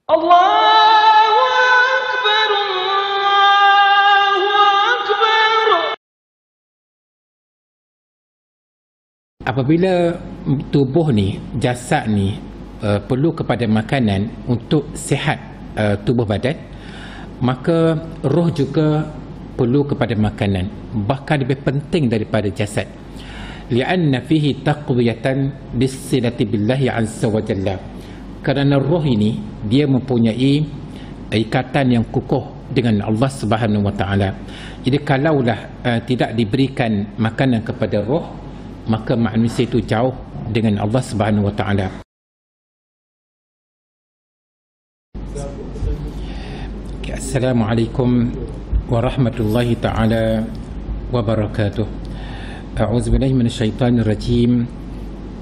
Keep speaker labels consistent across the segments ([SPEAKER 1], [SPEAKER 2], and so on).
[SPEAKER 1] Allahu Akbar, Allahu Akbar.
[SPEAKER 2] Apabila tubuh ni, jasad ni perlu kepada makanan untuk sihat tubuh badan, maka roh juga perlu kepada makanan, bahkan lebih penting daripada jasad. Li'anna fihi taqwiyatan bis-silati billahi azza wa jalla. Kerana roh ini dia mempunyai ikatan yang kukuh dengan Allah Subhanahu wa taala. Jadi kalaulah tidak diberikan makanan kepada roh, maka manusia itu jauh dengan Allah Subhanahu wa taala. Assalamualaikum warahmatullahi taala wabarakatuh. A'udzubillahi minasyaitonir rajim.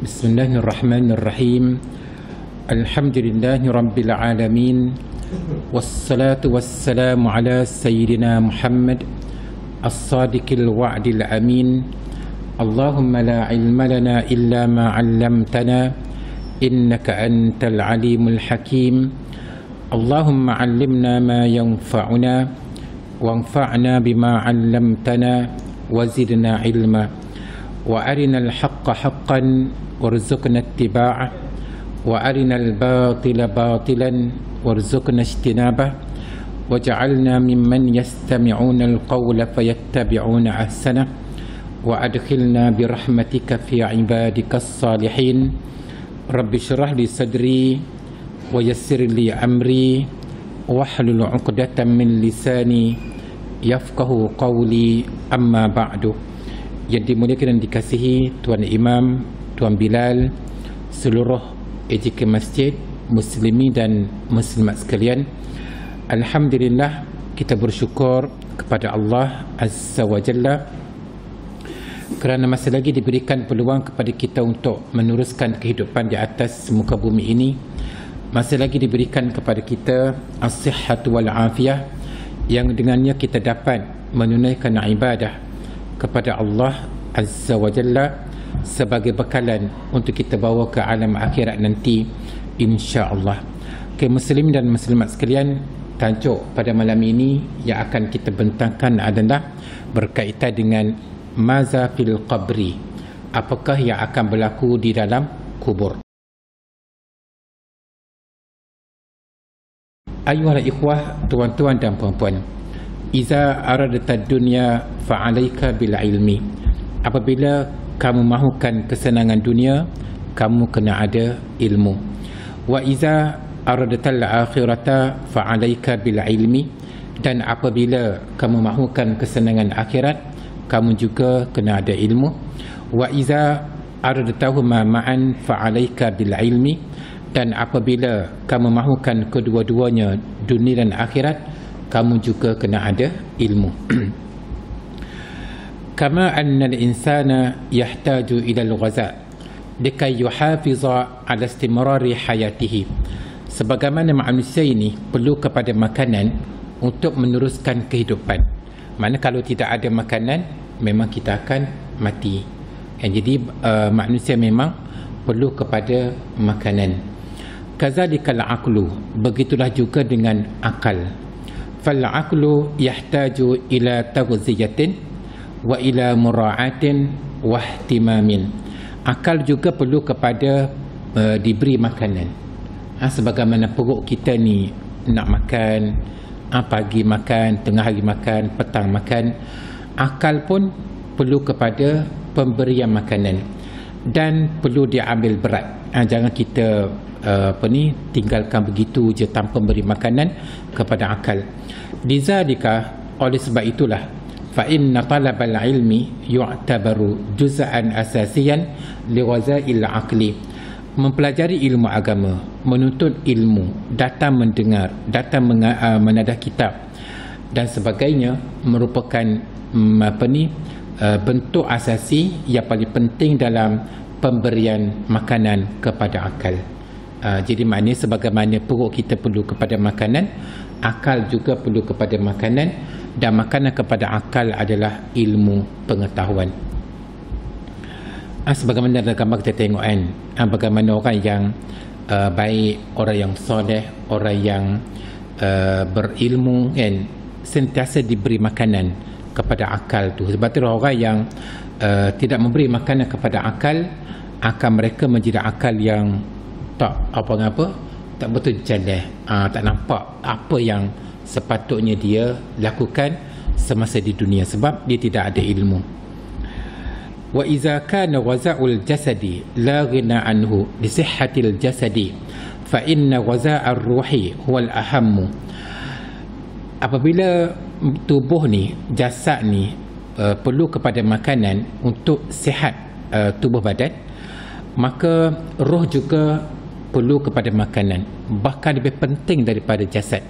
[SPEAKER 2] Bismillahirrahmanirrahim. Alhamdulillahi rabbil alamin. Wassalatu wassalamu ala sayyidina Muhammad as-sadiqil wa'dil amin. Allahumma la ilma lana illa ma 'allamtana innaka antal alimul hakim. Allahumma 'allimna ma yanfa'una wanfa'na bima 'allamtana wazidna ilma wa arinal haqqa haqqan warzuqna ittiba'ah wa arinal batila batilan warzuqna ijtinabah waj'alna mimman yastami'una alqawla fayattabi'una ahsanah wa adkhilna birahmatika fi ibadikas salihin. Rabbi syrah li sadri wa yassir li amri wahlul 'uqdatam min lisani yafqahu qawli, amma ba'du. Yang dimuliakan dan dikasihi Tuan Imam, Tuan Bilal, seluruh AJK Masjid, muslimi dan muslimat sekalian, alhamdulillah kita bersyukur kepada Allah Azza wa Jalla kerana masih lagi diberikan peluang kepada kita untuk meneruskan kehidupan di atas muka bumi ini. Masih lagi diberikan kepada kita as-sihhatu wal afiyah, yang dengannya kita dapat menunaikan ibadah kepada Allah Azza wa Jalla sebagai bekalan untuk kita bawa ke alam akhirat nanti, insya-Allah. Okay, muslimin dan muslimat sekalian, tajuk pada malam ini yang akan kita bentangkan adalah berkaitan dengan maza fil qabri, apakah yang akan berlaku di dalam kubur. Ayuhal ikhwah, tuan-tuan dan puan-puan, iza aradta dunya fa'alaika bil ilmi. Apabila kamu mahukan kesenangan dunia, kamu kena ada ilmu. Wa iza aradtal akhirata fa'alaika bil ilmi. Dan apabila kamu mahukan kesenangan akhirat, kamu juga kena ada ilmu. Wa iza aradtahuma ma'an fa'alaika bil ilmi. Dan apabila kamu mahukan kedua-duanya, dunia dan akhirat, kamu juga kena ada ilmu. Kama anna al-insana yahtaju ila al-ghaza likay yuhafiza ala istimrari hayatihi. Sebagaimana manusia ini perlu kepada makanan untuk meneruskan kehidupan. Mana kalau tidak ada makanan, memang kita akan mati. Jadi manusia memang perlu kepada makanan. Kazalikal aqlu, begitulah juga dengan akal. Fal aqlu yahtaju ila taghziyatin wa ila mura'atin wa ihtimamin. Akal juga perlu kepada diberi makanan. Sebagaimana perut kita ni nak makan, pagi makan, tengah hari makan, petang makan, akal pun perlu kepada pemberian makanan dan perlu diambil berat. Jangan kita tinggalkan begitu je tanpa beri makanan kepada akal. Lizalika, oleh sebab itulah, fa inna talabal ilmi yu'tabaru juz'an asasiyan li ghazail aqli. Mempelajari ilmu agama, menuntut ilmu, datang mendengar, datang menadah kitab dan sebagainya merupakan bentuk asasi yang paling penting dalam pemberian makanan kepada akal. Jadi maknanya sebagaimana perut kita perlu kepada makanan, akal juga perlu kepada makanan, dan makanan kepada akal adalah ilmu pengetahuan. Sebagaimana dalam gambar kita tengok kan, bagaimana orang yang baik, orang yang soleh, orang yang berilmu kan, sentiasa diberi makanan kepada akal tu. Sebab tu orang yang tidak memberi makanan kepada akal mereka menjadi akal yang tak apa-apa, tak betul jalan, tak nampak apa yang sepatutnya dia lakukan semasa di dunia sebab dia tidak ada ilmu. Wa iza kana waza'ul jasadi la ghina anhu li sihhatil jasadi fa inna waza'ar ruhi huwal ahammu. Apabila tubuh ni, jasad ni perlu kepada makanan untuk sihat tubuh badan, maka roh juga perlu kepada makanan, bahkan lebih penting daripada jasad.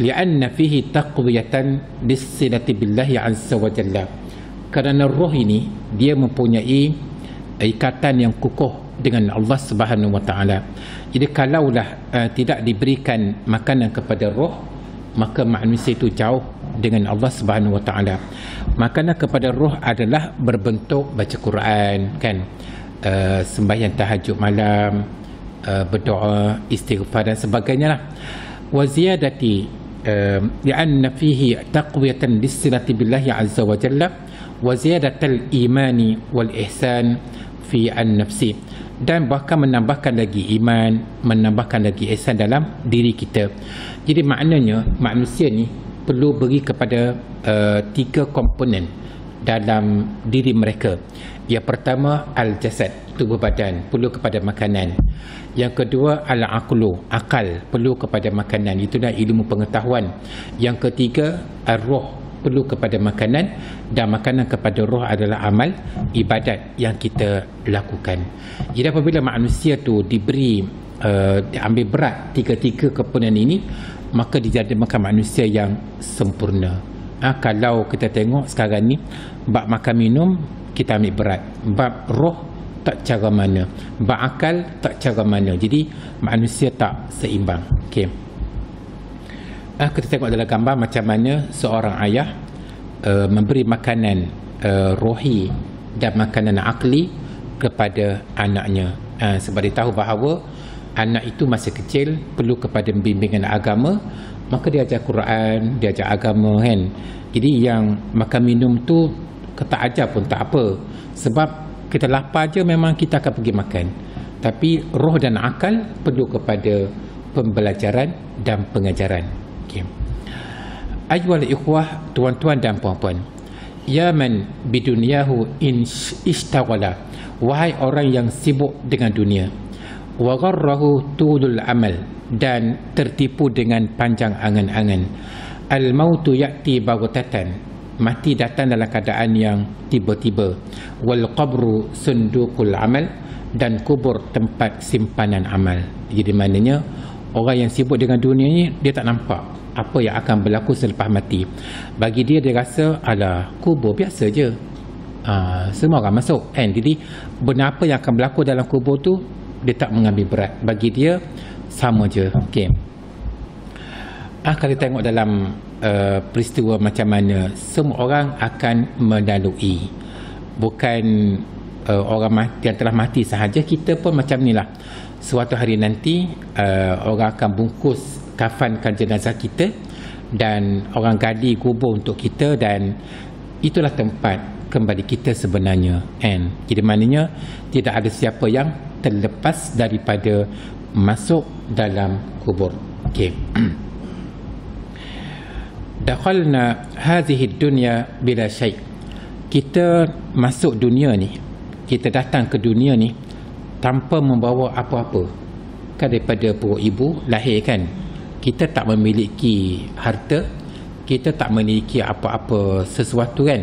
[SPEAKER 2] Li'anna fihi taqwiyatan lis-silati billahi azza wa jalla. Kerana roh ini dia mempunyai ikatan yang kukuh dengan Allah Subhanahu wa taala. Jadi kalaulah tidak diberikan makanan kepada roh, maka manusia itu jauh dengan Allah Subhanahu wa taala. Makanan kepada roh adalah berbentuk baca Quran kan, sembahyang tahajud malam, berdoa, istighfar dan sebagainya lah. Wa ziyadati li'anna fihi taqwiyatan lis-silati billahi azza wa jalla wa ziyadatal imani wal ihsan fi an-nafsi, dan bahkan menambahkan lagi iman, menambahkan lagi ihsan dalam diri kita. Jadi maknanya manusia ni perlu beri kepada 3 komponen dalam diri mereka. Yang pertama al-jasad, tubuh badan, perlu kepada makanan. Yang kedua al-aqlu, akal, perlu kepada makanan, itulah ilmu pengetahuan. Yang ketiga ar-ruh, perlu kepada makanan, dan makanan kepada roh adalah amal ibadat yang kita lakukan. Jadi apabila manusia tu diberi ambil berat 3 komponen ini, maka dijadikan manusia yang sempurna. Kalau kita tengok sekarang ni, bab makan minum kita ambil berat, bab roh tak cara mana, bab akal tak cara mana. Jadi manusia tak seimbang. Okey. Kita tengok dalam gambar macam mana seorang ayah memberi makanan rohi dan makanan akli kepada anaknya. Sebab dia tahu bahawa anak itu masih kecil, perlu kepada bimbingan agama, maka dia ajar Quran, dia ajar agama kan. Jadi yang makan minum tu tak ajar pun tak apa, sebab kita lapar je memang kita akan pergi makan. Tapi roh dan akal perlu kepada pembelajaran dan pengajaran. Okay. Ayyuhal ikhwah, tuan-tuan dan puan-puan, ya man bidunyahu in ishtaghala, wahai orang yang sibuk dengan dunia, wa gharrahu tulul amal, dan tertipu dengan panjang angan-angan. Al mautu ya'ti baghtatan, mati datang dalam keadaan yang tiba-tiba. Wal qabru sunduqul amal, dan kubur tempat simpanan amal. Jadi maknanya orang yang sibuk dengan dunia ni, dia tak nampak apa yang akan berlaku selepas mati. Bagi dia, dia rasa alah, kubur biasa je, semua orang masuk kan. Jadi benda apa yang akan berlaku dalam kubur tu dia tak mengambil berat, bagi dia sama je. Okay. Kalau tengok dalam peristiwa macam mana semua orang akan melalui, bukan orang yang telah mati sahaja, kita pun macam ni lah. Suatu hari nanti orang akan bungkus, kafankan jenazah kita, dan orang gali kubur untuk kita, dan itulah tempat kembali kita sebenarnya kan. Jadi maknanya tidak ada siapa yang terlepas daripada masuk dalam kubur. Okey. Dakhalna hadhihi dunya bila syai'. Kita masuk dunia ni, kita datang ke dunia ni tanpa membawa apa-apa. Kan daripada perut ibu lahir kan, kita tak memiliki harta, kita tak memiliki apa-apa sesuatu kan.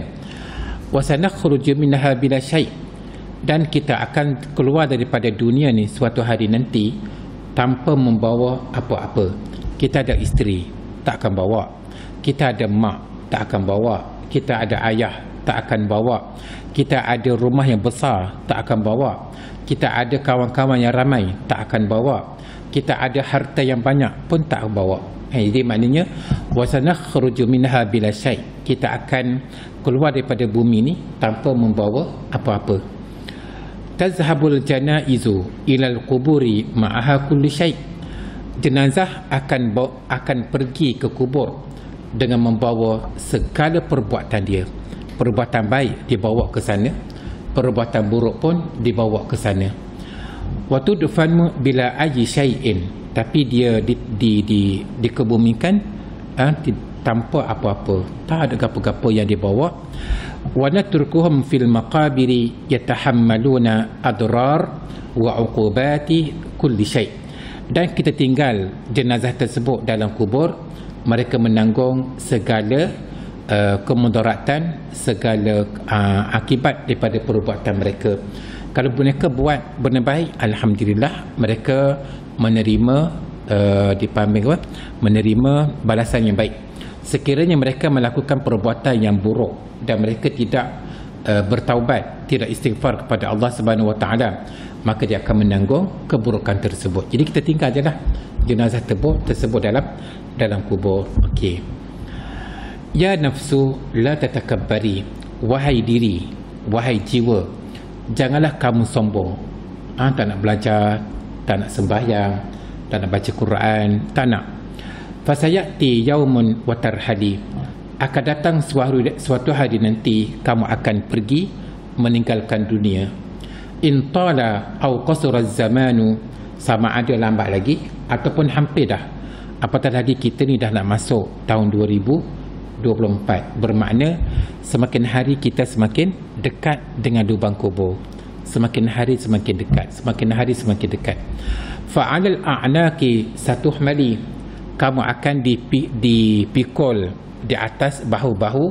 [SPEAKER 2] Wa sanakhruju minha bila syai', dan kita akan keluar daripada dunia ni suatu hari nanti tanpa membawa apa-apa. Kita ada isteri, tak akan bawa. Kita ada mak, tak akan bawa. Kita ada ayah, tak akan bawa. Kita ada rumah yang besar, tak akan bawa. Kita ada kawan-kawan yang ramai, tak akan bawa. Kita ada harta yang banyak pun tak akan bawa. Jadi maknanya wasanakhruju minha bila syai', kita akan keluar daripada bumi ni tanpa membawa apa-apa. tazhabul janaizu ilal quburi ma'aha kulli syai'. Jenazah akan pergi ke kubur dengan membawa segala perbuatan dia. Perbuatan baik dibawa ke sana, perbuatan buruk pun dibawa ke sana. Wa tudfanu bila ayyi syai'in, tapi dia dikebumikan tanpa apa-apa, tak ada gapo-gapo yang dibawa. Wa natrukuhum fil maqabiri yatahammaluna adrar wa uqubati kulli syai'. Dan kita tinggal jenazah tersebut dalam kubur, mereka menanggung segala kemudaratan, segala akibat daripada perbuatan mereka. Kalau mereka buat benda baik, alhamdulillah, mereka menerima menerima balasan yang baik. Sekiranya mereka melakukan perbuatan yang buruk dan mereka tidak bertaubat, tidak istighfar kepada Allah Subhanahu Wa Taala, maka dia akan menanggung keburukan tersebut. Jadi kita tinggal je lah jenazah tersebut dalam kubur. Okey. Ya nafsu la tatakabbari, wahai diri, wahai jiwa, janganlah kamu sombong. Tak nak belajar, tak nak sembahyang, tak nak baca Quran, tak nak. Fasayati yaumun wa tarhadi, akan datang suatu hari nanti kamu akan pergi meninggalkan dunia. In tala au qasara zamanu, sama ada lambat lagi ataupun hampir dah. Apatah lagi kita ni dah nak masuk tahun 2024. Bermakna semakin hari kita semakin dekat dengan lubang kubur. Semakin hari semakin dekat, semakin hari semakin dekat. Fa'alal a'naqi satuhmali, kamu akan dipikul di atas bahu-bahu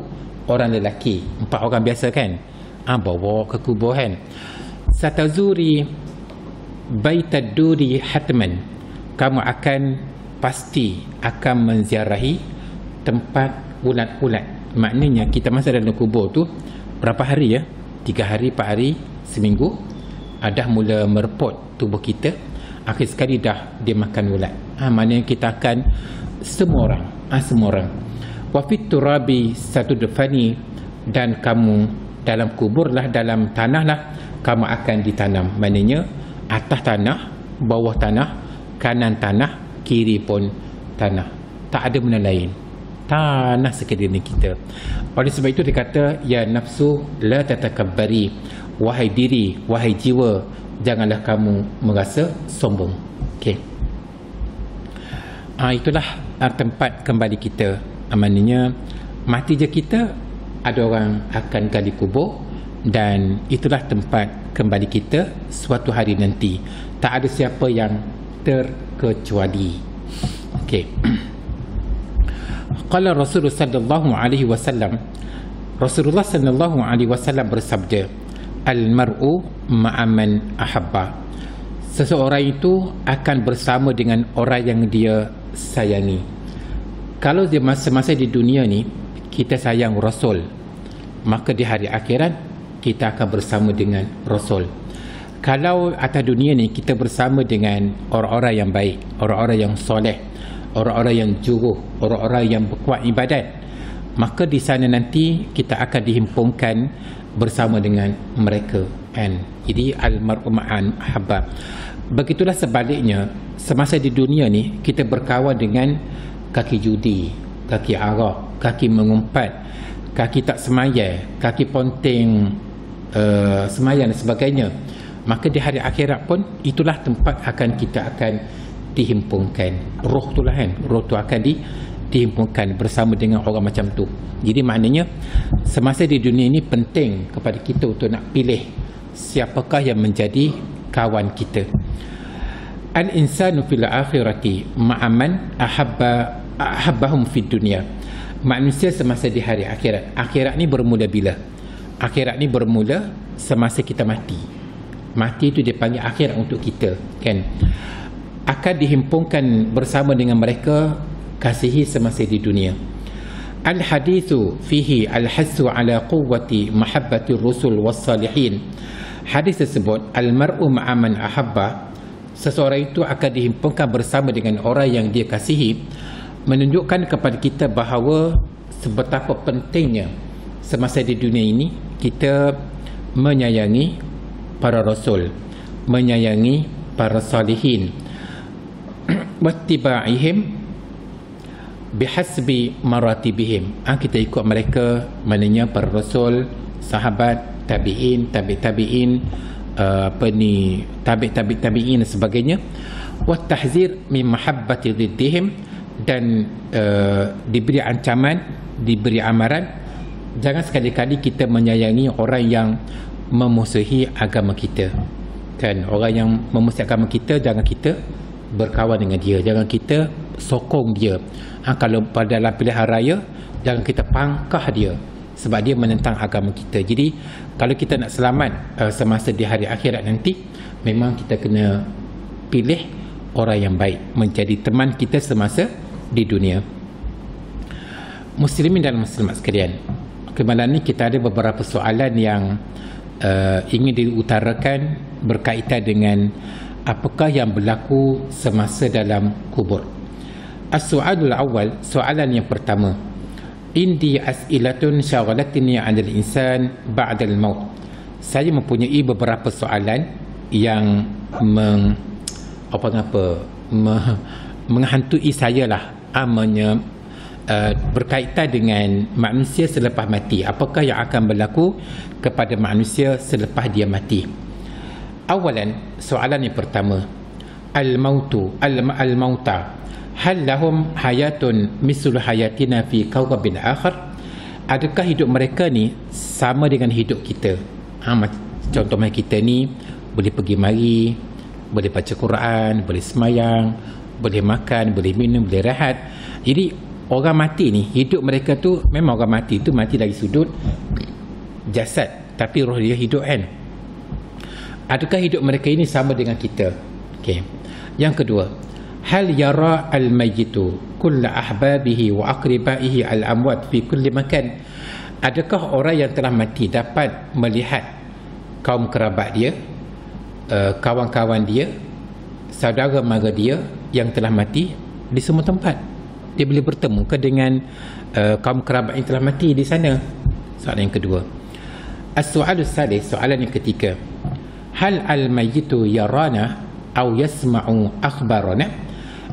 [SPEAKER 2] orang lelaki. 4 orang biasa kan, bawa ke kubur kan. Satazuri baitad duri hatman, kamu akan pasti akan menziarahi tempat ulat-ulat. Maknanya kita masa dalam kubur tu berapa hari ya? 3 hari, 4 hari, seminggu, dah mula merepot tubuh kita. Akhir sekali dah dia makan ulat. Maknanya kita akan semua orang. Wa fit turabi satudfani, dan kamu dalam kubur lah, dalam tanah lah kamu akan ditanam. Maknanya atas tanah, bawah tanah, kanan tanah, kiri pun tanah. Tak ada benda lain, tanah sekeliling kita. Oleh sebab itu dia kata, ya nafsu la tatakabbari, wahai diri, wahai jiwa, janganlah kamu merasa sombong. Okey. Itulah tempat kembali kita. Maknanya mati je kita, ada orang akan gali kubur, dan itulah tempat kembali kita suatu hari nanti. Tak ada siapa yang terkecuali. Okey. Qala Rasulullah sallallahu alaihi wasallam, Rasulullah sallallahu alaihi wasallam bersabda, al-mar'u ma'aman ahabba, seseorang itu akan bersama dengan orang yang dia sayangi. Kalau dia masa-masa di dunia ni kita sayang Rasul, maka di hari akhirat kita akan bersama dengan Rasul. Kalau atas dunia ni kita bersama dengan orang-orang yang baik, orang-orang yang soleh, orang-orang yang juruh, orang-orang yang berkuat ibadat, maka di sana nanti kita akan dihimpunkan bersama dengan mereka kan. Jadi al-mar'u ma'an ahabba. Begitulah sebaliknya, semasa di dunia ni kita berkawan dengan kaki judi, kaki arak, kaki mengumpat, kaki tak semaya, kaki ponteng semaya dan sebagainya. Maka di hari akhirat pun itulah tempat kita akan dihimpunkan. Roh tu lah kan, roh tu akan dihimpunkan bersama dengan orang macam tu. Jadi maknanya semasa di dunia ini penting kepada kita untuk nak pilih siapakah yang menjadi kawan kita. Al-insanu fil akhirati ma'aman ahabbahum fid dunya. Manusia semasa di hari akhirat. Akhirat ni bermula bila? Akhirat ni bermula semasa kita mati. Mati itu dipanggil akhirat untuk kita kan. Akan dihimpunkan bersama dengan mereka kasihi semasa di dunia. Al-hadithu fihi al-hassu ala quwwati mahabbati rusul was-salihin. Hadis tersebut, al-mar'u ma'aman ahabba, seseorang itu akan dihimpunkan bersama dengan orang yang dia kasihi, menunjukkan kepada kita bahawa sebetapa pentingnya semasa di dunia ini kita menyayangi para rasul, menyayangi para salihin, wattiba'ihim bihasbi maratibihim. Kita ikut mereka, maknanya para rasul, sahabat, tabi'in, tabi'in, tabi'in dan sebagainya. Wattahzir min mahabbati dhiddihim, dan diberi ancaman, diberi amaran, jangan sekali-kali kita menyayangi orang yang memusuhi agama kita. Kan, orang yang memusuhi agama kita, jangan kita berkawan dengan dia, jangan kita sokong dia. Kalau pada dalam pilihan raya, jangan kita pangkah dia sebab dia menentang agama kita. Jadi kalau kita nak selamat semasa di hari akhirat nanti, memang kita kena pilih orang yang baik menjadi teman kita semasa di dunia. Muslimin dan muslimat sekalian, kemalam ni kita ada beberapa soalan yang ingin diutarakan berkaitan dengan apakah yang berlaku semasa dalam kubur. As-soalul awal, soalan yang pertama, indi as'ilatun syaghalatni 'anil insan ba'dal maut. Saya mempunyai beberapa soalan yang menghantui saya lah, berkaitan dengan manusia selepas mati. Apakah yang akan berlaku kepada manusia selepas dia mati? Awalan, soalan yang pertama, al-mauta hal lahum hayatun mislu hayatina fi kawkabin akhar? Adakah hidup mereka ni sama dengan hidup kita? Contoh macam kita ni boleh pergi mari, boleh baca Quran, boleh semayang, boleh makan, boleh minum, boleh rehat. Jadi orang mati ni, hidup mereka tu, memang orang mati tu mati dari sudut jasad, tapi roh dia hidup, kan? Adakah hidup mereka ini sama dengan kita? Okey. Yang kedua, hal yara al-mayyitu kulla ahbabihi wa aqribaihi al-amwat fi kulli makan? Adakah orang yang telah mati dapat melihat kaum kerabat dia, kawan-kawan dia, saudara mara dia yang telah mati di semua tempat? Dia boleh bertemu ke dengan kaum kerabat yang telah mati di sana? Soalan yang kedua. As-soalus salis, soalan yang ketiga, hal al-mayyitu yarana aw yasma'u akhbarana?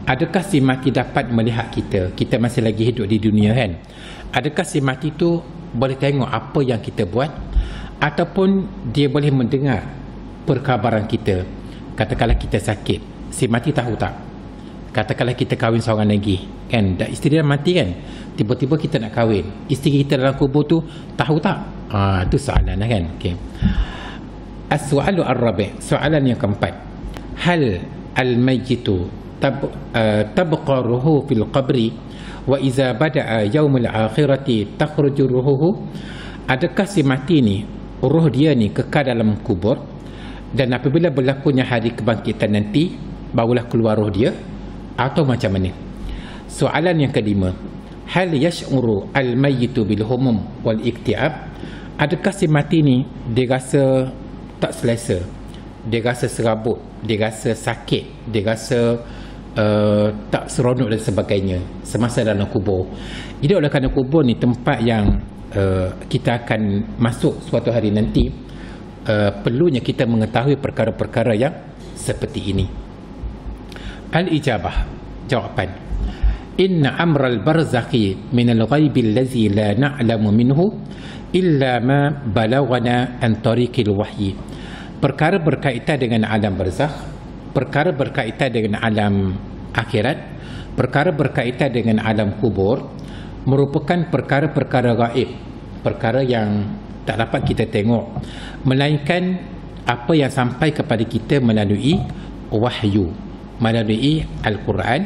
[SPEAKER 2] Adakah si mati dapat melihat kita? Kita masih lagi hidup di dunia, kan? Adakah si mati tu boleh tengok apa yang kita buat, ataupun dia boleh mendengar perkabaran kita? Katakanlah kita sakit, si mati tahu tak? Katakanlah kita kahwin seorang lagi, kan? Dah isteri dah mati, kan? Tiba-tiba kita nak kahwin, isteri kita dalam kubur tu tahu tak? Itu soalan lah, kan? Okay. As-soalu ar-rabi', soalan yang keempat, hal al-mayyitu tabqa ruhu fil qabri wa iza bada'a yaumul akhirati takhruju ruhuhu? Adakah si mati ni, roh dia ni kekal dalam kubur, dan apabila berlakunya hari kebangkitan nanti barulah keluar roh dia, atau macam mana? Soalan yang kelima, hal yash'uru al-mayyitu bil humum wal iktiab? Adakah si mati ni dia rasa tak selesa, dia rasa serabut, dia rasa sakit, dia rasa tak seronok dan sebagainya semasa dalam kubur? Jadi oleh kerana kubur ni tempat yang kita akan masuk suatu hari nanti, perlunya kita mengetahui perkara-perkara yang seperti ini. Al-ijabah, jawapan, inna amral barzakhi minal ghaibi allazi la na'lamu minhu illa ma balaghana an tariqil wahyi. Perkara berkaitan dengan alam barzakh, perkara berkaitan dengan alam akhirat, perkara berkaitan dengan alam kubur, merupakan perkara-perkara gaib, perkara yang tak dapat kita tengok, melainkan apa yang sampai kepada kita melalui wahyu, melalui Al-Quran,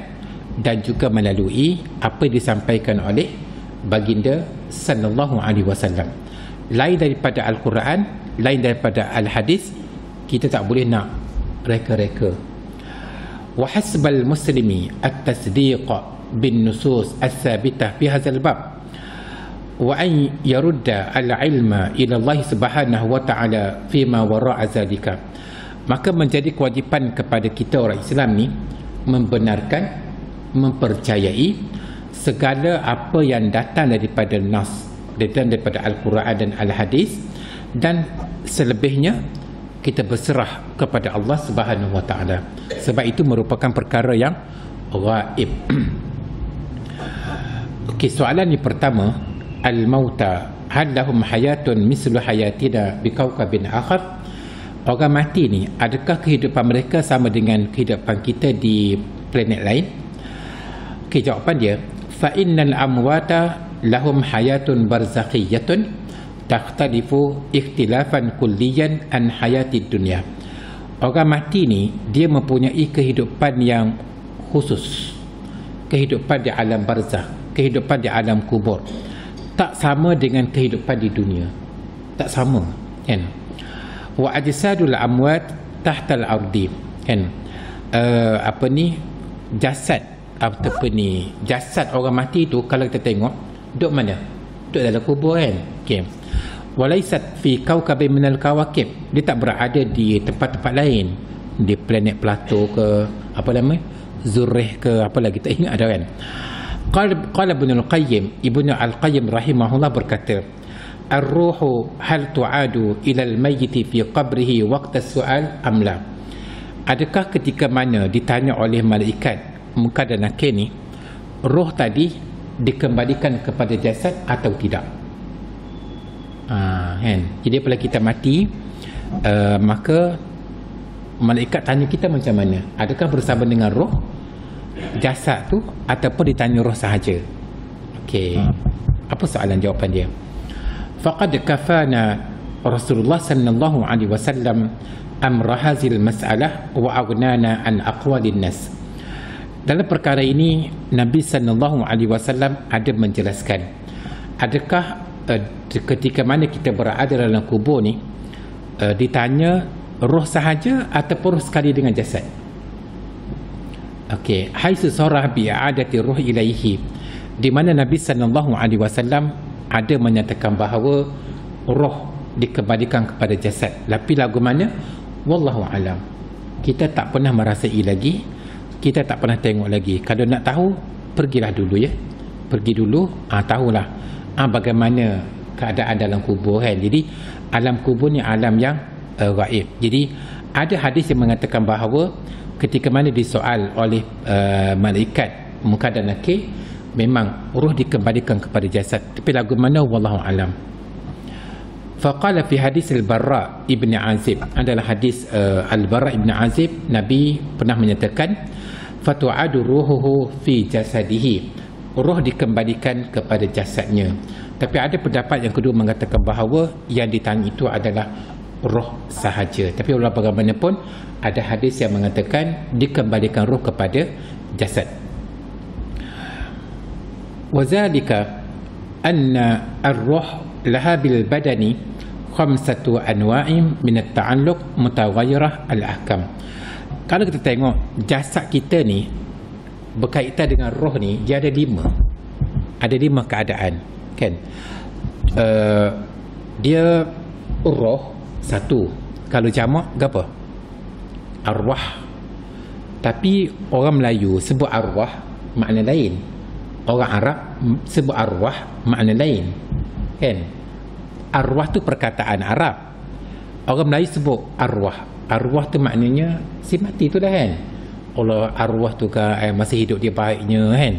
[SPEAKER 2] dan juga melalui apa yang disampaikan oleh baginda sallallahu alaihi wasallam. Lain daripada Al-Quran, lain daripada Al-Hadis, kita tak boleh nak reka-reka. Wa hasbal muslimi at-tasdiq bin nusus as-sabitah fi hadzal bab wa an yarudda al-ilma ila Allah subhanahu wa ta'ala fima wara'a zalika. Maka menjadi kewajipan kepada kita orang Islam ni membenarkan, mempercayai segala apa yang datang daripada nas, datang daripada Al-Quran dan Al-Hadis, dan selebihnya kita berserah kepada Allah Subhanahu Wa Taala. Sebab itu merupakan perkara yang ghaib. Okey, soalan yang pertama, al-mauta hal lahum hayatun mislu hayatina bi kaukabin akhar? Orang mati ni, adakah kehidupan mereka sama dengan kehidupan kita di planet lain? Okey, jawapan dia, fa innal amwata lahum hayatun barzakhiyatun takhtalifu ikhtilafan kulliyan an hayatid dunya. Orang mati ni dia mempunyai kehidupan yang khusus, kehidupan di alam barzakh, kehidupan di alam kubur, tak sama dengan kehidupan di dunia, tak sama, kan? Wa ajsadul amwat tahtal ardi, kan? Jasad jasad orang mati tu kalau kita tengok duduk mana? Duduk dalam kubur, kan? Okay. Walaisat fi kaukabin minal kawakib, dia tak berada di tempat-tempat lain, di planet Plato ke apa nama, Zurih ke apa lagi tak ingat dah, kan? Qala Ibnu Al-Qayyim rahimahullah berkata, ar-ruhu hal tu'adu ila al-mayyit fi qabrihi waqta as-su'al am la? Adakah ketika mana ditanya oleh malaikat Munkar dan Nakir ni, roh tadi dikembalikan kepada jasad atau tidak? Kan? Jadi apabila kita mati, maka malaikat tanya kita macam mana? Adakah bersama dengan roh jasad tu ataupun ditanya roh sahaja? Okey. Apa soalan jawapan dia? Faqad kafana Rasulullah sallallahu alaihi wasallam amra hazil mas'alah wa aghnana an aqwalin nas. Dalam perkara ini Nabi sallallahu alaihi wasallam ada menjelaskan, adakah ketika mana kita berada dalam kubur ni ditanya roh sahaja ataupun roh sekali dengan jasad? Okey, haitsu sarah bi i'adati ruh ilaihi, di mana Nabi sallallahu alaihi wasallam ada menyatakan bahawa roh dikembalikan kepada jasad. Tapi lagu mana? Wallahu alam. Kita tak pernah merasai lagi, kita tak pernah tengok lagi. Kalau nak tahu, pergilah dulu, ya. Pergi dulu, tahulah bagaimana keadaan dalam kubur, kan? Jadi alam kubur ni alam yang gaib. Jadi ada hadis yang mengatakan bahawa ketika mana disoal oleh malaikat Munkar dan Nakir, memang roh dikembalikan kepada jasad. Tapi lagu mana? Wallahu alam. Faqala fi hadis al-Barra ibn Azib, adalah hadis al-Barra ibn Azib, Nabi pernah menyatakan fatu'adu ruhuhu fi jasadihi, roh dikembalikan kepada jasadnya. Tapi ada pendapat yang kedua mengatakan bahawa yang ditanya itu adalah roh sahaja. Tapi walau bagaimanapun ada hadis yang mengatakan dikembalikan roh kepada jasad. Wazalika anna ar-ruh laha bil badani khamsatu anwa'in min at-ta'alluq mutaghayyirah al-ahkam. Kalau kita tengok jasad kita ni berkaitan dengan roh ni, dia ada 5. Ada 5 keadaan, kan? Dia roh satu. Kalau jamak apa? Arwah. Tapi orang Melayu sebut arwah makna lain, orang Arab sebut arwah makna lain, kan? Arwah tu perkataan Arab, orang Melayu sebut arwah. Arwah tu maknanya si mati tu dah, kan? Allah arwah tu kan masih hidup dia baiknya, kan?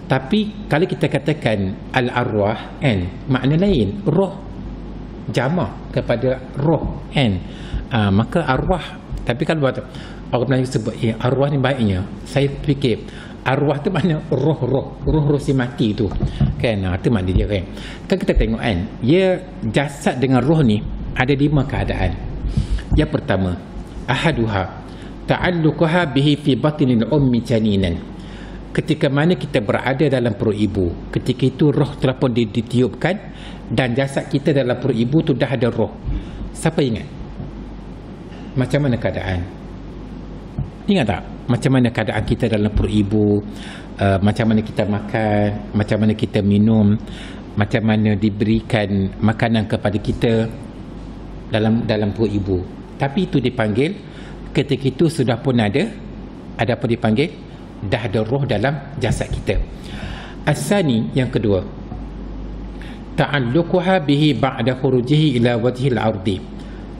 [SPEAKER 2] Tapi kalau kita katakan al-arwah, kan, makna lain, roh, jamak kepada roh, kan? Maka arwah. Tapi kalau orang Melayu sebut arwah ni baiknya, saya fikir arwah tu makna roh si mati tu, kan? Itu makna dia, kan? Kan kita tengok, kan, ya, jasad dengan roh ni ada 5 keadaan. Yang pertama, ahaduha ta'alluquha bihi fi batinil ummi janinan. Ketika mana kita berada dalam perut ibu, ketika itu roh telah pun ditiupkan dan jasad kita dalam perut ibu tu dah ada roh. Siapa ingat macam mana keadaan? Ingat tak macam mana keadaan kita dalam perut ibu? Macam mana kita makan, macam mana kita minum, macam mana diberikan makanan kepada kita dalam perut ibu. Tapi itu dipanggil, ketika itu sudah pun ada apa dipanggil? Dah ada roh dalam jasad kita. Asani, yang kedua, ta'alluquha bihi ba'da khurujihi ila wajhil ardi.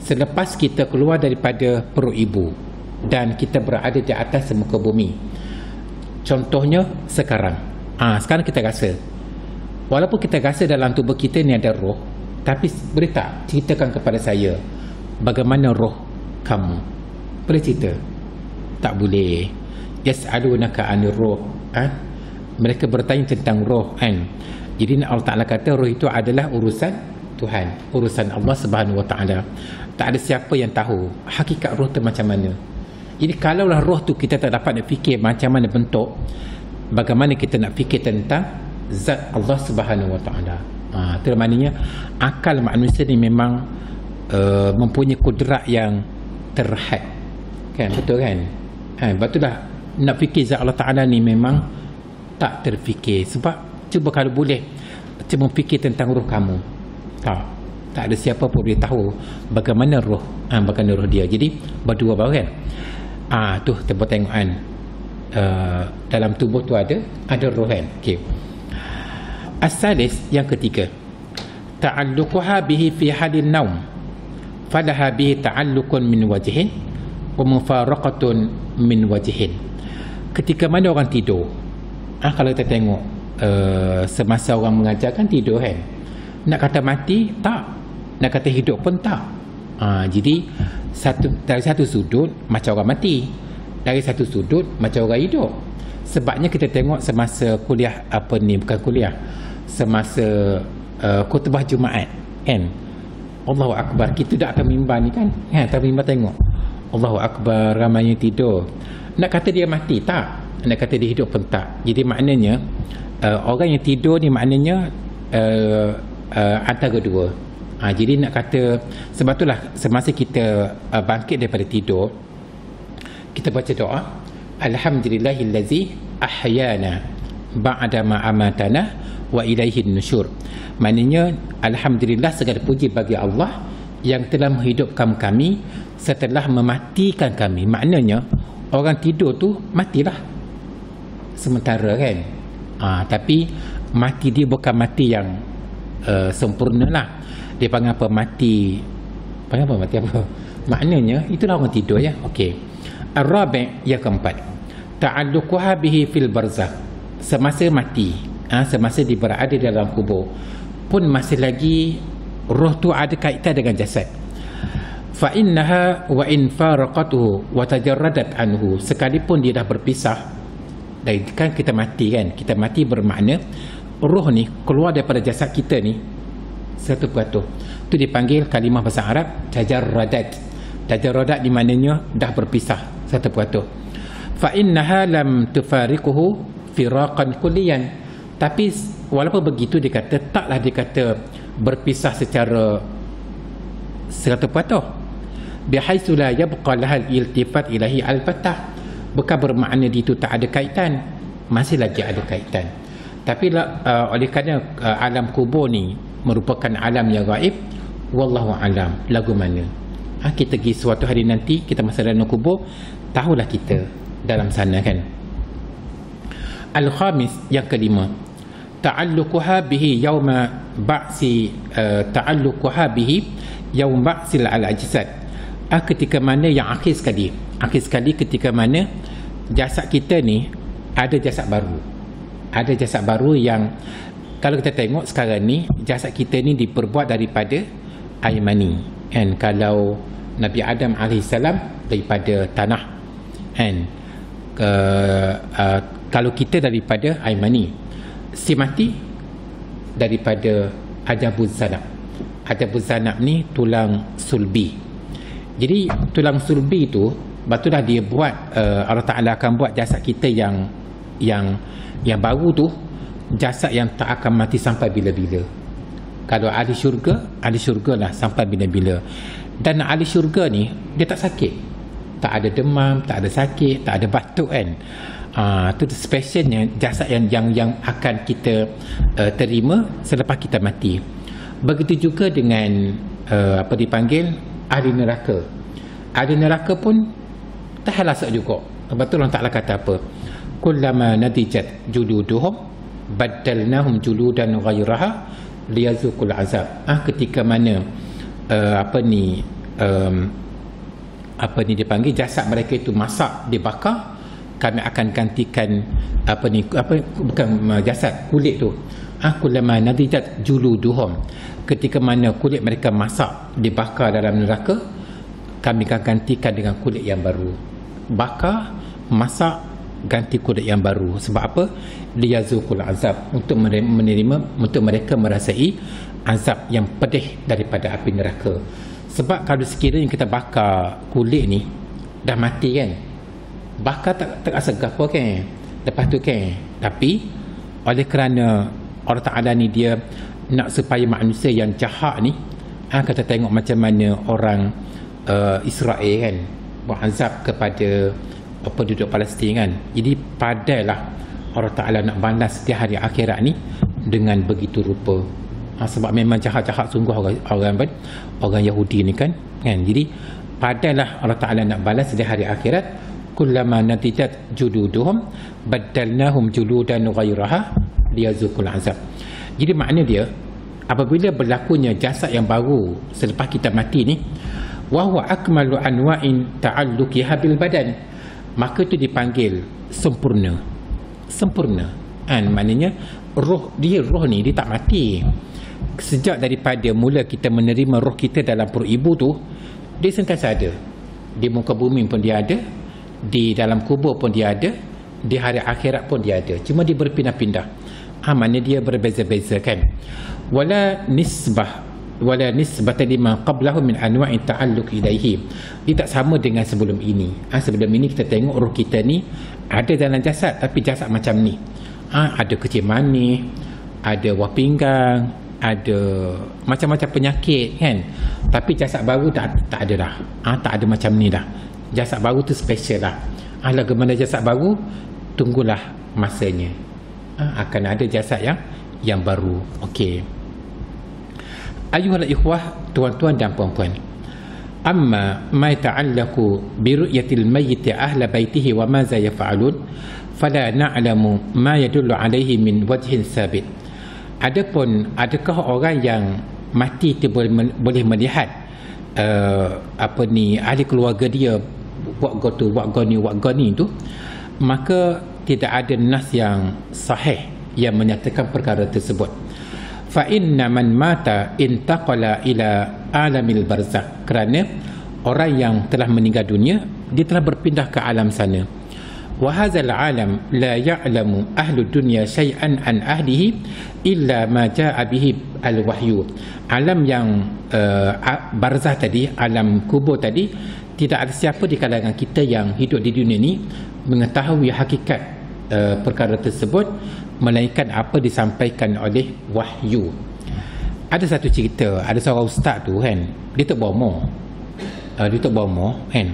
[SPEAKER 2] selepas kita keluar daripada perut ibu dan kita berada di atas muka bumi. Contohnya sekarang, sekarang kita rasa, walaupun kita rasa dalam tubuh kita ni ada roh, tapi boleh tak ceritakan kepada saya bagaimana roh kamu? Boleh cerita? Tak boleh. Yas'alunaka 'anir roh. Mereka bertanya tentang roh kan. Jadi Allah Ta'ala kata roh itu adalah urusan Tuhan, urusan Allah Subhanahu Wa Ta'ala. Tak ada siapa yang tahu hakikat roh tu macam mana. Jadi kalaulah roh tu kita tak dapat nak fikir macam mana bentuk, bagaimana kita nak fikir tentang zat Allah Subhanahu Wa Ta'ala. Itu maknanya akal manusia ni memang mempunyai kudrat yang terhad, kan? Betul kan? Sebab itulah nak fikir zat Allah Ta'ala ni memang tak terfikir. Sebab cuba kalau boleh cuba fikir tentang roh kamu, tak ada siapa pun boleh tahu bagaimana roh dia. Jadi berdua baru kan. Tu kita tengok kan, dalam tubuh tu ada roh kan. Okey. As-salis, yang ketiga, ta'alluquha bihi fi halin naum falaha bihi ta'alluqun min wajhin wa mufaraqatun min wajhin. Ketika mana orang tidur, kalau kita tengok semasa orang mengajar kan tidur kan, nak kata mati tak, nak kata hidup pun tak. Jadi dari satu sudut macam orang mati, dari satu sudut macam orang hidup. Sebabnya kita tengok semasa kuliah, bukan kuliah, semasa khutbah Jumaat kan, Allahu Akbar, kita dah atas mimbar ni kan, atas mimbar tengok Allahu Akbar, ramainya tidur. Nak kata dia mati tak, nak kata dia hidup pun tak. Jadi maknanya orang yang tidur ni maknanya antara dua. Jadi nak kata, sebab itulah semasa kita bangkit daripada tidur, kita baca doa, alhamdulillahillazi ahyana ba'da ma amatana wa ilaihin nusyur. Maknanya alhamdulillah, segala puji bagi Allah yang telah menghidupkan kami setelah mematikan kami. Maknanya orang tidur tu matilah sementara kan. Tapi mati dia bukan mati yang sempurna lah. Dia panggil apa? Mati apa? Maknanya itulah orang tidur ya. Okey. Ar-rabi', yang keempat, ta'alluquha bihi fil barzakh. Semasa mati, semasa dia berada dalam kubur pun masih lagi roh tu ada kaitan dengan jasad. Fa innaha wa in faraqatuhu wa tajarradat anhu. Sekalipun dia dah berpisah, dan kan kita mati kan, kita mati bermakna roh ni keluar daripada jasad kita ni 100%. Tu dipanggil kalimah bahasa Arab tajarradat. Tajarradat di maknanya dah berpisah 100%. Fa innaha lam tufariquhu firaqan kulliyan. Tapi walaupun begitu dia kata, taklah dia kata berpisah secara 100%. Bihaitsu la yabqa lahal iltifat ilahi al-fatah. Bukan bermakna itu tak ada kaitan, masih lagi ada kaitan. Tapi oleh kerana alam kubur ni merupakan alam yang gaib, wallahu alam lagu mana. Kita pergi suatu hari nanti, kita masa dalam kubur, tahulah kita dalam sana kan. Al-khamis, yang kelima, ta'alluquha bihi yauma ba'si ta'alluquha bihi yaum ba'sil al-ajsad. Ketika mana yang akhir sekali ketika mana jasad kita ni ada jasad baru. Ada jasad baru yang kalau kita tengok sekarang ni, jasad kita ni diperbuat daripada air mani kan. Kalau Nabi Adam AS daripada tanah kan, kalau kita daripada air mani, si mati daripada ajabuz zanab. Ajabuz zanab ni tulang sulbi. Jadi tulang sulbi tu, batulah dia buat, Allah Ta'ala akan buat jasad kita yang baru tu, jasad yang tak akan mati sampai bila-bila. Kalau ahli syurga lah sampai bila-bila. Dan ahli syurga ni dia tak sakit, tak ada demam, tak ada sakit, tak ada batuk kan. Itu specialnya jasad yang akan kita terima selepas kita mati. Begitu juga dengan apa dipanggil ahli neraka. Ahli neraka pun tak halasak juga. Betul Allah Ta'ala kata apa? Kullama nadijat juluduhum baddalnahum juludan ghairaha liyazuqul azab. Ketika mana apa ni dipanggil, jasad mereka itu masak, dibakar, kami akan gantikan bukan jasad, kulit tu, kullama nadijat juluduhum, ketika mana kulit mereka masak, dibakar dalam neraka, kami akan gantikan dengan kulit yang baru. Bakar, masak, ganti kulit yang baru. Sebab apa? Liyazuqul azab, untuk menerima, untuk mereka merasai azab yang pedih daripada api neraka. Sebab kalau sekiranya kita bakar kulit ni, dah mati kan, bakar tak rasa apa kan, lepas tu kan. Tapi oleh kerana Allah Ta'ala ni dia nak supaya manusia yang jahat ni, kita tengok macam mana orang Israel kan buat azab kepada penduduk Palestin kan. Jadi padailah Allah Ta'ala nak balas di hari akhirat ni dengan begitu rupa. Sebab memang jahat-jahat sungguh orang Yahudi ni kan. Jadi padailah Allah Ta'ala nak balas di hari akhirat. Kullama natijat juluduhum baddalnahum juludan ghairaha liyazuqul azab. Jadi makna dia, apabila berlakunya jasad yang baru selepas kita mati ni, wa huwa akmalu anwa'in ta'alluqiha bil badan, maka itu dipanggil sempurna. Maknanya roh ni dia tak mati. Sejak daripada mula kita menerima roh kita dalam perut ibu tu, dia sentiasa ada. Di muka bumi pun dia ada, di dalam kubur pun dia ada, di hari akhirat pun dia ada. Cuma dia berpindah-pindah. Maknanya dia berbeza-beza kan. Wala nisbata lima qablahu min anwa'in ta'alluq ilaihi. Dia tak sama dengan sebelum ini. Sebelum ini kita tengok roh kita ni ada dalam jasad, tapi jasad macam ni. Ada kecil manis, ada buah pinggang, ada macam-macam penyakit kan. Tapi jasad baru tak ada dah. Tak ada macam ni dah. Jasad baru tu special lah. Bagaimana jasad baru, tunggulah masanya. Akan ada jasad yang baru. Okey. Ayuhal ikhwah, tuan-tuan dan puan-puan, amma ma ta'allaqu bi ru'yatil mayyit ahla baitihi wa ma za yaf'alun fala na'lamu ma yadullu alaihi min wajhin sabit. Adapun adakah orang yang mati itu boleh melihat ahli keluarga dia buat goni tu, maka tidak ada nas yang sahih yang menyatakan perkara tersebut. Fa inna man mata intaqala ila alamil barzakh, kerana orang yang telah meninggal dunia dia telah berpindah ke alam sana. Wa hadzal alam la ya'lamu ahlu dunya syai'an an ahlihi illa ma jaa bihi al-wahyu. Alam yang barzakh tadi, alam kubur tadi, tidak ada siapa di kalangan kita yang hidup di dunia ni mengetahui hakikat perkara tersebut, melainkan apa disampaikan oleh wahyu. Ada satu cerita, ada seorang ustaz tu kan, dia tak bomoh. Kan.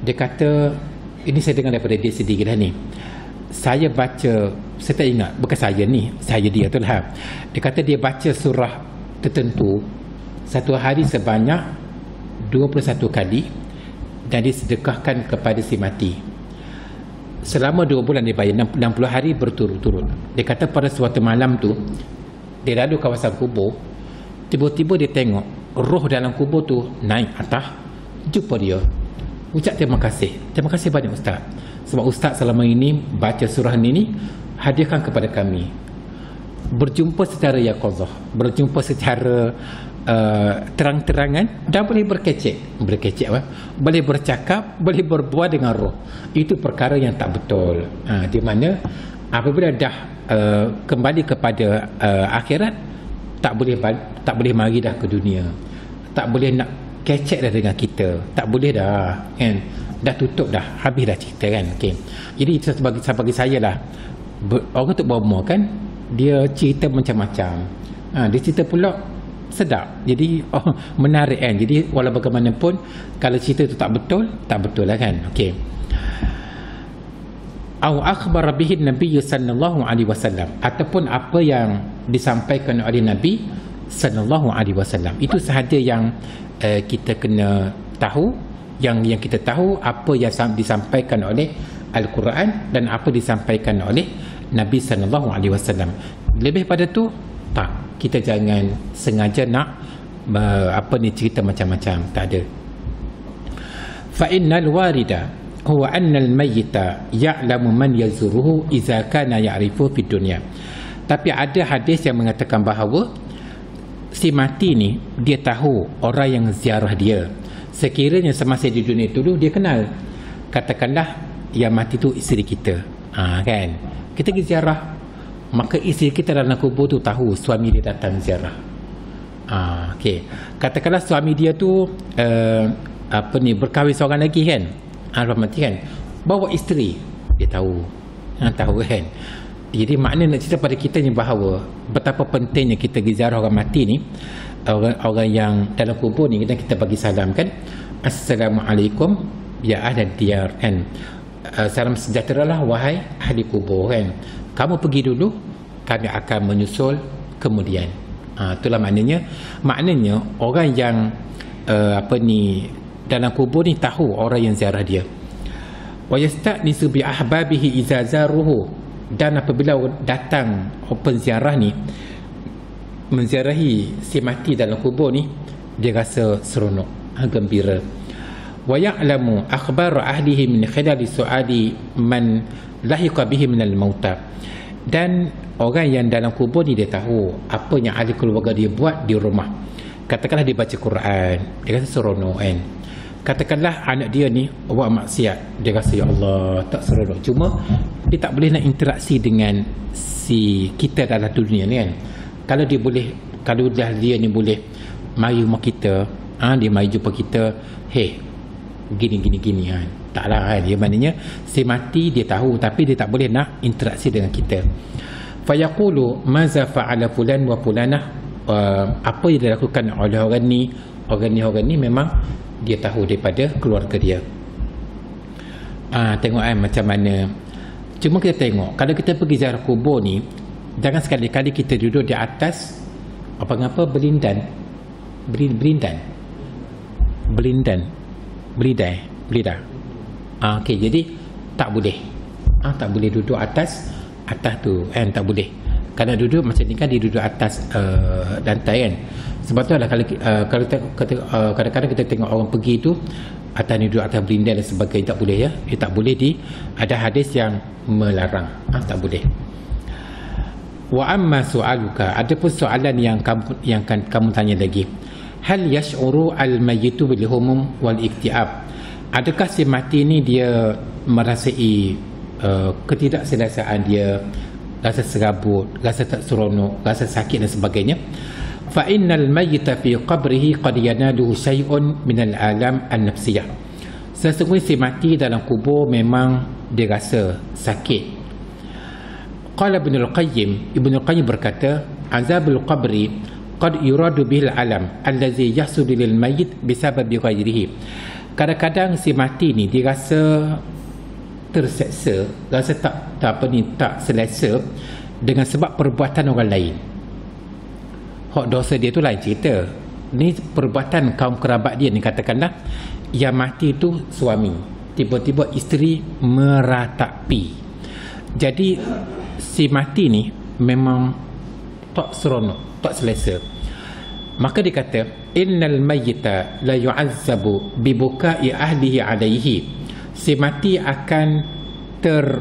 [SPEAKER 2] Dia kata, ini saya dengar daripada dia sendiri dah ni. Saya baca, saya tak ingat, bukan saya ni, saya dia tu lah. Dia kata dia baca surah tertentu satu hari sebanyak 21 kali dan disedekahkan kepada si mati. Selama 2 bulan dia bayar 60 hari berturut-turut. Dia kata pada suatu malam tu, dia lalu kawasan kubur, tiba-tiba dia tengok roh dalam kubur tu naik atas, jumpa dia, ucap terima kasih banyak ustaz, sebab ustaz selama ini baca surah ni hadiahkan kepada kami. Berjumpa secara yaqazah, berjumpa secara terang-terangan, dan boleh berkecek boleh bercakap, boleh berbual dengan roh. Itu perkara yang tak betul. Di mana apabila dah kembali kepada akhirat, tak boleh mari dah ke dunia, tak boleh nak kecek dah dengan kita, tak boleh dah kan, dah tutup dah, habis dah cerita kan. Okay. Jadi itu bagi saya lah, orang tu bomoh kan, dia cerita macam-macam, dia cerita pula sedap, jadi menarik kan. Jadi walau bagaimanapun, kalau cerita tu tak betul lah kan. Okey. Au akhbar bihi Nabi sallallahu alaihi wasallam, ataupun apa yang disampaikan oleh Nabi sallallahu alaihi wasallam. Itu sahaja yang kita kena tahu. Yang kita tahu apa yang disampaikan oleh Al-Quran dan apa disampaikan oleh Nabi sallallahu alaihi wasallam. Lebih pada tu tak, kita jangan sengaja nak cerita macam-macam, tak ada. fa innal warida huwa anna al-mayyita ya'lamu man yazuruhu idza kana ya'rifu fid dunya. Tapi ada hadis yang mengatakan bahawa si mati ni dia tahu orang yang ziarah dia sekiranya semasa di dunia dulu dia kenal. Katakanlah yang mati tu isteri kita, kan, kita pergi ziarah, maka isteri kita dalam kubur tu tahu suami dia datang ziarah. Okay. Katakanlah suami dia tu berkahwin seorang lagi, kan, lepas mati, kan, bawa isteri, dia tahu, tahu, kan. Jadi makna nak cerita pada kita ni bahawa betapa pentingnya kita pergi ziarah orang mati ni, orang yang dalam kubur ni, kita bagi salam, kan, Assalamualaikum ya ahli diyar, kan, salam sejahtera lah wahai ahli kubur, kan, kamu pergi dulu, kami akan menyusul kemudian. Itulah maknanya orang yang dalam kubur ni tahu orang yang ziarah dia. Wa yasta'nisu bi ahbabihi idza zaruhu, dan apabila datang penziarah ni menziarahi si mati dalam kubur ni, dia rasa seronok, gembira. Wa ya'lamu akhbar ahlihi min khilali su'ali man lahiqa bihi min al-mauta, dan orang yang dalam kubur ni dia tahu apa yang ahli keluarga dia buat di rumah. Katakanlah dia baca Quran, dia rasa seronok, kan. Katakanlah anak dia ni buat maksiat, dia rasa ya Allah tak seronok. Cuma dia tak boleh nak interaksi dengan si kita dalam dunia ni, kan. Kalau dia ni boleh mari rumah kita, dia mari jumpa kita, hey, gini, kan. Taklah, kan. Dia maknanya si mati dia tahu tapi dia tak boleh nak interaksi dengan kita. Fayaqulu maza fa'ala fulan wa fulanah, apa yang dilakukan oleh orang ni memang dia tahu daripada keluarga dia. Tengok, macam mana. Cuma kita tengok, kalau kita pergi ziarah kubur ni, jangan sekali-kali kita duduk di atas belindan. Okey, jadi tak boleh. Tak boleh duduk atas tu, kan, tak boleh. Kalau duduk macam ni, kan, dia duduk atas lantai, kan. Sebab tu lah kalau kadang-kadang kita tengok orang pergi tu atas ni, duduk atas berindal dan sebagainya, tak boleh, ya. Dia tak boleh, ada hadis yang melarang, tak boleh. Wa amma su'aluka, ada pun soalan yang kamu tanya lagi. Hal yash'uru al-mayyitu bil humum wal iktiab, adakah si mati ni dia merasai ketidakselesaan, dia rasa serabut, rasa tak seronok, rasa sakit dan sebagainya. Fa innal mayyita fi qabrihi qad yanaluhu shay'un min al-alam an-nafsiyah, sesungguhnya si mati dalam kubur memang dia rasa sakit. Qala Ibn al-Qayyim berkata, azabul qabri qad yuradu bil alam allazi yahsulu lil mayyit bisababi ghairihi. Kadang-kadang si mati ni dia rasa terseksa, rasa tak selesa dengan sebab perbuatan orang lain. Hak dosa dia tu lain cerita. Ni perbuatan kaum kerabat dia ni, katakanlah yang mati tu suami, tiba-tiba isteri meratapi. Jadi si mati ni memang tak seronok, tak selesa. Maka dia kata, innal mayyita la yu'azzabu bi bukai ahlihi alaihi, si mati akan terasa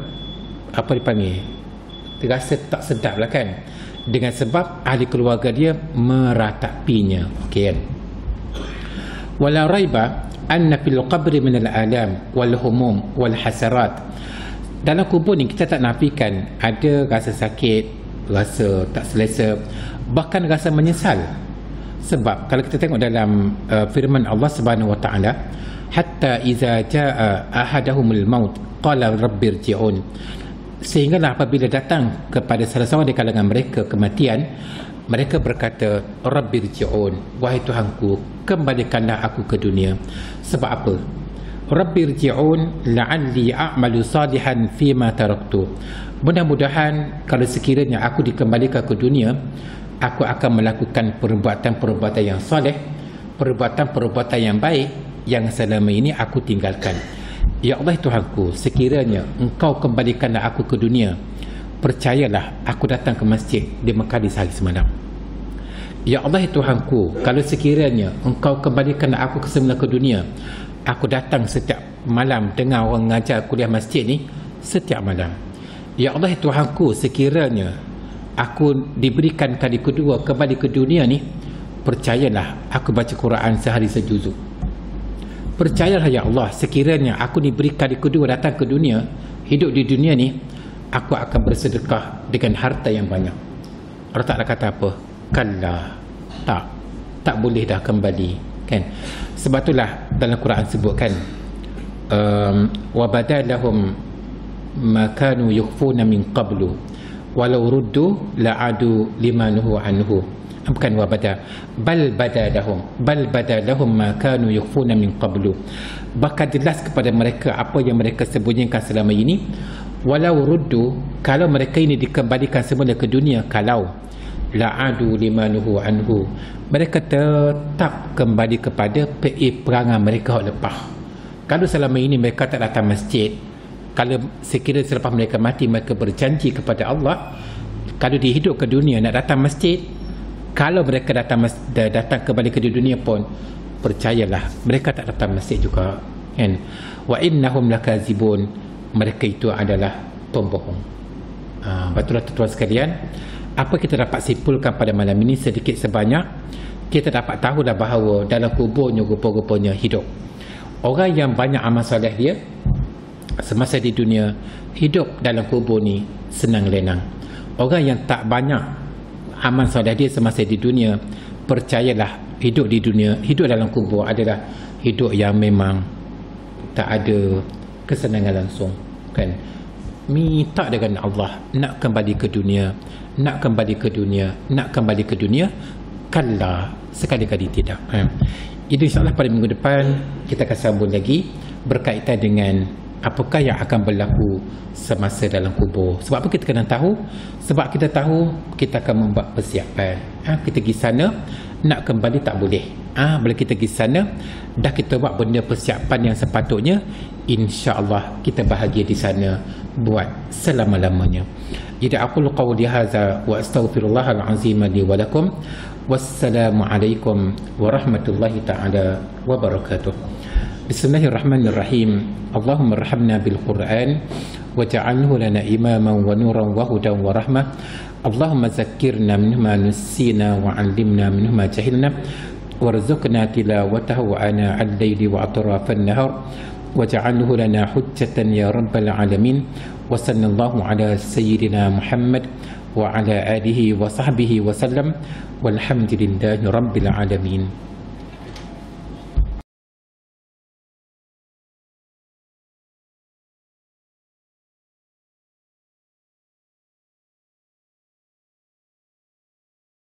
[SPEAKER 2] tak sedap lah, kan, dengan sebab ahli keluarga dia meratapinya. Okey, kan. Wala raiba anna fil qabri min al-alam wal humum wal hasarat, dalam kubur ni kita tak nafikan ada rasa sakit, rasa tak selesa, bahkan rasa menyesal. Sebab kalau kita tengok dalam firman Allah Subhanahu wa taala, hatta iza jaa ahadahumul maut qala rabbirji'un, sehinggalah apabila datang kepada salah seorang di kalangan mereka kematian, mereka berkata, rabbirji'un, wahai Tuhanku, kembalikanlah aku ke dunia. Sebab apa? Rabbirji'un la'alli a'malu salihan fima taraktu, mudah-mudahan kalau sekiranya aku dikembalikan ke dunia, aku akan melakukan perbuatan-perbuatan yang soleh, perbuatan-perbuatan yang baik yang selama ini aku tinggalkan. Ya Allah Tuhanku, sekiranya Engkau kembalikanlah aku ke dunia, percayalah aku datang ke masjid di Mekah di sehari semalam. Ya Allah Tuhanku, kalau sekiranya Engkau kembalikanlah aku semula ke dunia, aku datang setiap malam dengar orang mengajar kuliah masjid ni setiap malam. Ya Allah Tuhanku, sekiranya aku diberikan kali kedua kembali ke dunia ni, percayalah aku baca Quran sehari sejuzuk. Percayalah ya Allah, sekiranya aku diberi kali kedua datang ke dunia, hidup di dunia ni, aku akan bersedekah dengan harta yang banyak. Allah Ta'ala kata apa? Kalla, tak boleh dah kembali, kan? Sebab itulah dalam Quran sebutkan wa badalahum ma kanu yukhfuna min qablu walau ruddu la'adu limanuhu anhu. Bukan wa bada, bal badalahum ma kanu yukhfuna min qablu. Bakal jelas kepada mereka apa yang mereka sembunyikan selama ini. Walau ruddu, kalau mereka ini dikembalikan semula ke dunia, kalau la'adu limanuhu anhu, mereka tetap kembali kepada perangai mereka lepas. Kalau selama ini mereka tak datang masjid, kalau sekiranya selepas mereka mati mereka berjanji kepada Allah, kalau dihidup ke dunia nak datang masjid, kalau mereka datang kembali ke dunia pun, percayalah mereka tak datang masjid juga, kan? Wa innahum lakazibun, mereka itu adalah pembohong. Betul tuan sekalian, apa kita dapat simpulkan pada malam ini sedikit sebanyak, kita dapat tahulah bahawa dalam kuburnya rupa-rupanya hidup. Orang yang banyak amal soleh dia semasa di dunia, hidup dalam kubur ni senang lenang. Orang yang tak banyak amal soleh dia semasa di dunia, percayalah hidup di dunia, hidup dalam kubur adalah hidup yang memang tak ada kesenangan langsung, kan? Minta dengan Allah nak kembali ke dunia, nak kembali ke dunia, nak kembali ke dunia, kalla, sekali-kali tidak. Jadi insyaAllah pada minggu depan kita akan sambung lagi berkaitan dengan apakah yang akan berlaku semasa dalam kubur. Sebab apa kita kena tahu? Sebab kita tahu kita akan membuat persiapan. Kita pergi sana, nak kembali tak boleh. Bila kita pergi sana, dah kita buat benda persiapan yang sepatutnya, insya-Allah kita bahagia di sana buat selama-lamanya. Jadi aku qawli hadza wa astaghfirullahal azim li wa lakum. Wassalamualaikum warahmatullahi taala wabarakatuh. Bismillahirrahmanirrahim. Allahumma arhamna bil Quran waj'alhu lana imaman wa nuran wa hudan wa rahmah. Allahumma zakkirna minhu ma nusina wa 'allimna minhu ma jahilna warzuqna tilawatahu ana al-laili wa atrafan nahar waj'alhu lana hujjatan ya rabbal alamin. Wa sallallahu ala sayyidina Muhammad wa ala alihi wa sahbihi wa sallam walhamdulillahi rabbil alamin.